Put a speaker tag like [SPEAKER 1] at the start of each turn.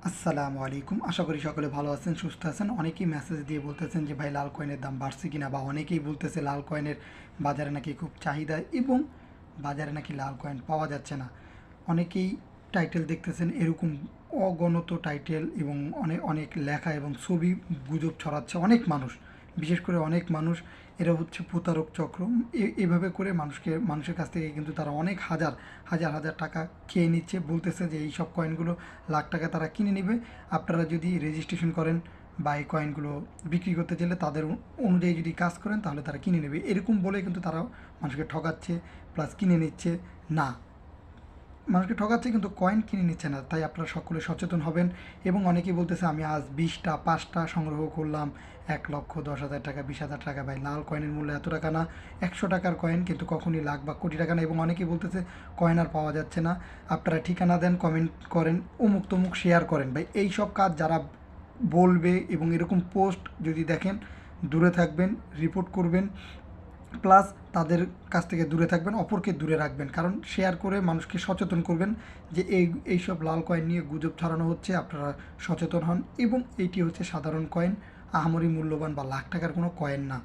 [SPEAKER 1] আসসালামু আলাইকুম। আশা করি সকলে ভালো আছেন, সুস্থ আছেন। অনেকেই মেসেজ দিয়ে বলতেছেন যে ভাই লাল কয়েনের দাম বাড়ছে কিনা, বা অনেকেই বলতেছে লাল কয়েনের বাজারে নাকি খুব চাহিদা এবং বাজারে নাকি লাল কয়েন পাওয়া যাচ্ছে না। অনেকেই টাইটেল দেখতেছেন এরকম অগণত টাইটেল এবং অনেক অনেক লেখা এবং ছবি গুজব ছড়াচ্ছে অনেক মানুষ, বিশেষ করে অনেক মানুষ। এরা হচ্ছে প্রতারক চক্র। এভাবে করে মানুষের কাছ থেকে কিন্তু তারা অনেক হাজার হাজার হাজার টাকা খেয়ে নিচ্ছে। বলতেছে যে এই সব কয়েনগুলো লাখ টাকা তারা কিনে নেবে, আপনারা যদি রেজিস্ট্রেশন করেন বা এই কয়েনগুলো বিক্রি করতে চাইলে তাদের অনুযায়ী যদি কাজ করেন তাহলে তারা কিনে নেবে, এরকম বলে কিন্তু তারা মানুষকে ঠকাচ্ছে, প্লাস কিনে নিচ্ছে। না, মানুষকে ঠকাচ্ছে কিন্তু কয়েন কিনে নিচ্ছে না। তাই আপনারা সকলে সচেতন হবেন। এবং অনেকেই বলতেছে আমি আজ 20টা 5টা সংগ্রহ করলাম, 1,10,000 টাকা, 20,000 টাকা। ভাই লাল কয়েনের মূল্য এত টাকা না। 100 টাকার কয়েন কিন্তু কখনই লাখ বা কোটি টাকা না। এবং অনেকেই বলতেছে কয়েন আর পাওয়া যাচ্ছে না। আপনারা ঠিকানা দেন, কমেন্ট করেন, অমুক তমুক শেয়ার করেন। ভাই এই সব কাজ যারা বলবে এবং এরকম পোস্ট যদি দেখেন, দূরে থাকবেন, রিপোর্ট করবেন। প্লাস তাদের কাছ থেকে দূরে থাকবেন, অপরকে দূরে রাখবেন। কারণ শেয়ার করে মানুষকে সচেতন করবেন যে এইসব লাল কয়েন নিয়ে গুজব ছড়ানো হচ্ছে, আপনারা সচেতন হন। এবং এইটি হচ্ছে সাধারণ কয়েন, আহামরি মূল্যবান বা লাখ টাকার কোনো কয়েন না।